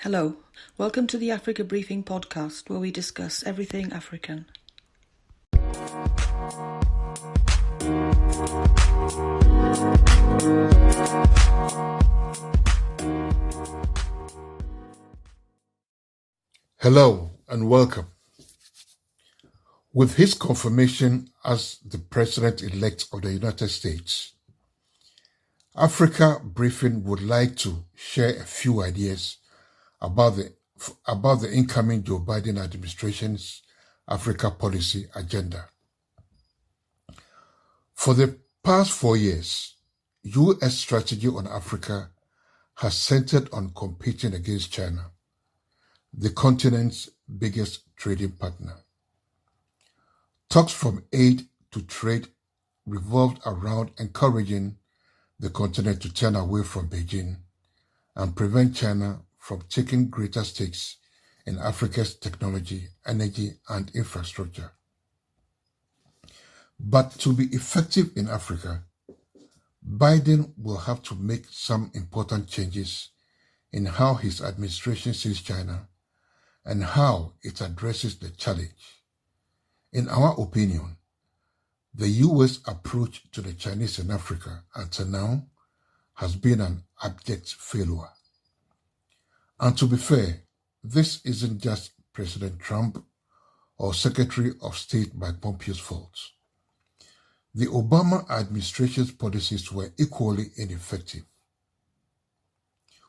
Hello, welcome to the Africa Briefing podcast, where we discuss everything African. Hello and welcome. With his confirmation as the President-elect of the United States, Africa Briefing would like to share a few ideas about the incoming Joe Biden administration's Africa policy agenda. For the past 4 years, U.S. strategy on Africa has centered on competing against China, the continent's biggest trading partner. Talks from aid to trade revolved around encouraging the continent to turn away from Beijing and prevent China from taking greater stakes in Africa's technology, energy, and infrastructure. But to be effective in Africa, Biden will have to make some important changes in how his administration sees China and how it addresses the challenge. In our opinion, the U.S. approach to the Chinese in Africa until now has been an abject failure. And to be fair, this isn't just President Trump or Secretary of State Mike Pompeo's fault. The Obama administration's policies were equally ineffective.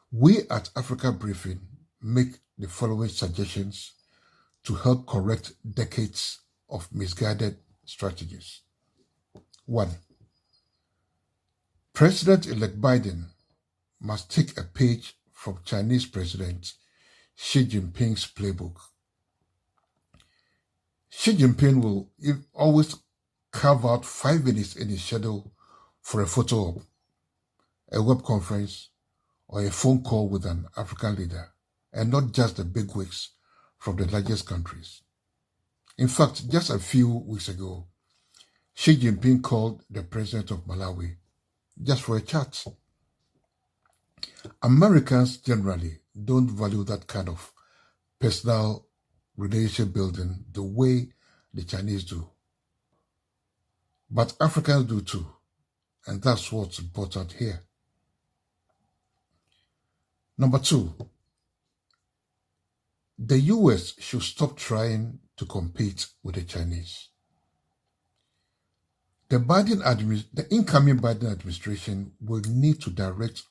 We at Africa Briefing make the following suggestions to help correct decades of misguided strategies. 1. President-elect Biden must take a page from Chinese President Xi Jinping's playbook. Xi Jinping will always carve out 5 minutes in his schedule for a photo op, a web conference, or a phone call with an African leader, and not just the bigwigs from the largest countries. In fact, just a few weeks ago, Xi Jinping called the president of Malawi just for a chat. Americans generally don't value that kind of personal relationship building the way the Chinese do. But Africans do too, and that's what's important here. Number 2, the U.S. should stop trying to compete with the Chinese. The incoming Biden administration will need to direct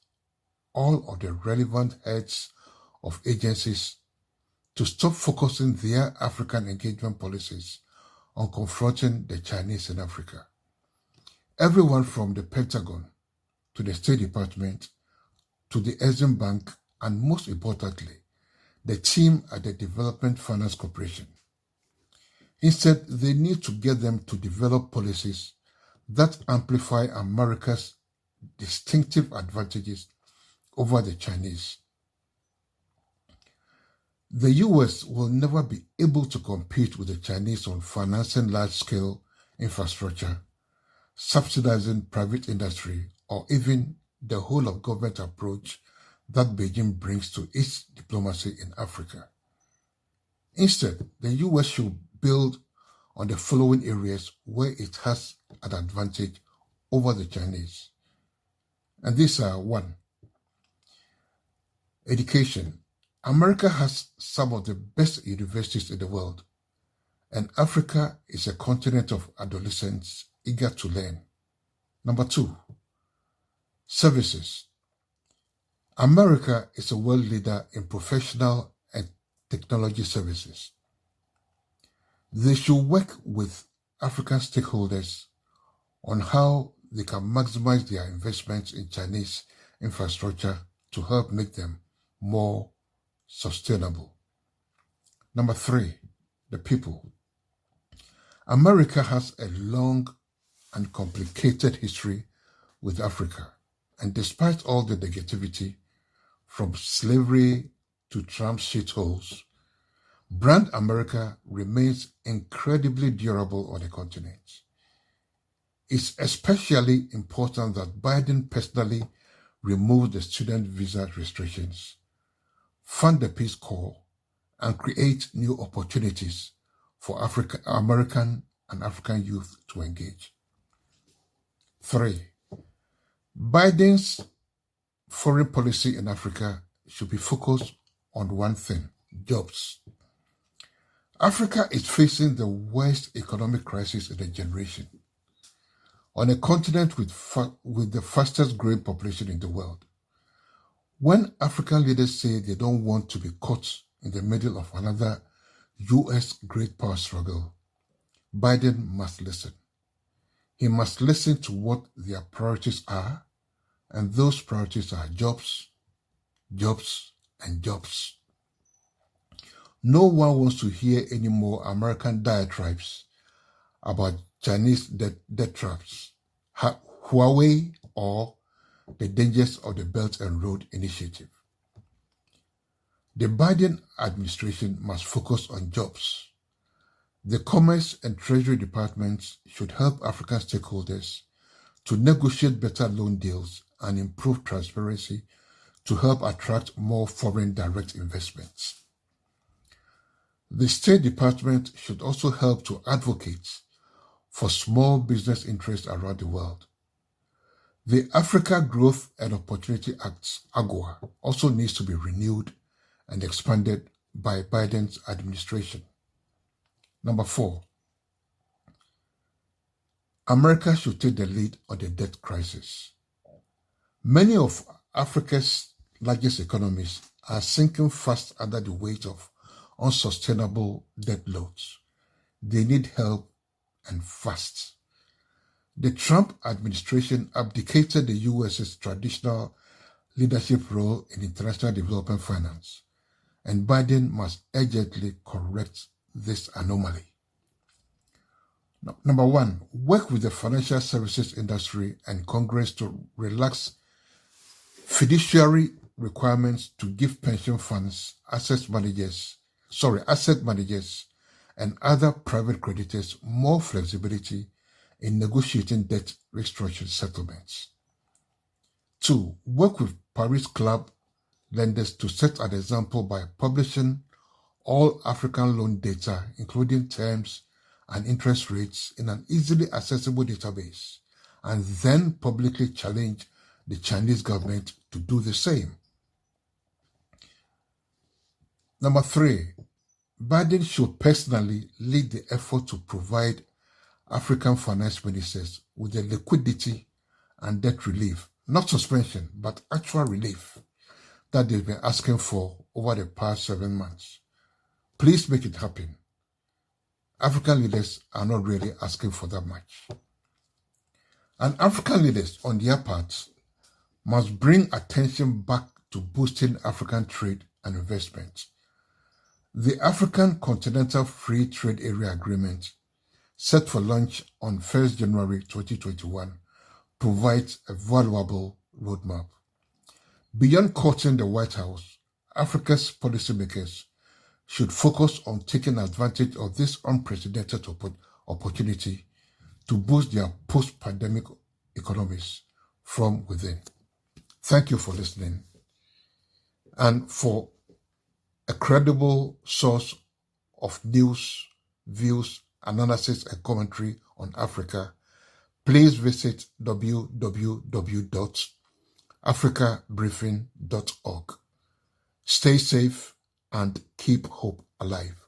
all of the relevant heads of agencies to stop focusing their African engagement policies on confronting the Chinese in Africa. Everyone from the Pentagon to the State Department to the Exim Bank, and most importantly, the team at the Development Finance Corporation. Instead, they need to get them to develop policies that amplify America's distinctive advantages over the Chinese. The U.S. will never be able to compete with the Chinese on financing large-scale infrastructure, subsidizing private industry, or even the whole-of-government approach that Beijing brings to its diplomacy in Africa. Instead, the U.S. should build on the following areas where it has an advantage over the Chinese. And these are: 1. Education. America has some of the best universities in the world, and Africa is a continent of adolescents eager to learn. Number 2. Services. America is a world leader in professional and technology services. They should work with African stakeholders on how they can maximize their investments in Chinese infrastructure to help make them more sustainable. Number 3, the people. America has a long and complicated history with Africa, and despite all the negativity, from slavery to Trump's shitholes, brand America remains incredibly durable on the continent. It's especially important that Biden personally removed the student visa restrictions, fund the Peace Corps, and create new opportunities for American and African youth to engage. 3. Biden's foreign policy in Africa should be focused on one thing: jobs. Africa is facing the worst economic crisis in a generation. On a continent with the fastest growing population in the world. When African leaders say they don't want to be caught in the middle of another U.S. great power struggle, Biden must listen. He must listen to what their priorities are, and those priorities are jobs, jobs, and jobs. No one wants to hear any more American diatribes about Chinese debt traps, Huawei, or the dangers of the Belt and Road Initiative. The Biden administration must focus on jobs. The Commerce and Treasury departments should help African stakeholders to negotiate better loan deals and improve transparency to help attract more foreign direct investments. The State Department should also help to advocate for small business interests around the world. The Africa Growth and Opportunity Act, AGOA, also needs to be renewed and expanded by Biden's administration. Number 4, America should take the lead on the debt crisis. Many of Africa's largest economies are sinking fast under the weight of unsustainable debt loads. They need help, and fast. The Trump administration abdicated the U.S.'s traditional leadership role in international development finance, and Biden must urgently correct this anomaly. Number 1, work with the financial services industry and Congress to relax fiduciary requirements to give pension funds, asset managers, and other private creditors more flexibility in negotiating debt restructuring settlements. 2, work with Paris Club lenders to set an example by publishing all African loan data, including terms and interest rates, in an easily accessible database, and then publicly challenge the Chinese government to do the same. Number 3, Biden should personally lead the effort to provide African finance ministers with the liquidity and debt relief, not suspension, but actual relief that they've been asking for over the past 7 months. Please make it happen. African leaders are not really asking for that much. And African leaders, on their part, must bring attention back to boosting African trade and investment. The African Continental Free Trade Area Agreement, set for launch on 1st January 2021, provides a valuable roadmap. Beyond courting the White House, Africa's policymakers should focus on taking advantage of this unprecedented opportunity to boost their post-pandemic economies from within. Thank you for listening. And for a credible source of news, views, analysis, and commentary on Africa, please visit www.africabriefing.org. Stay safe and keep hope alive.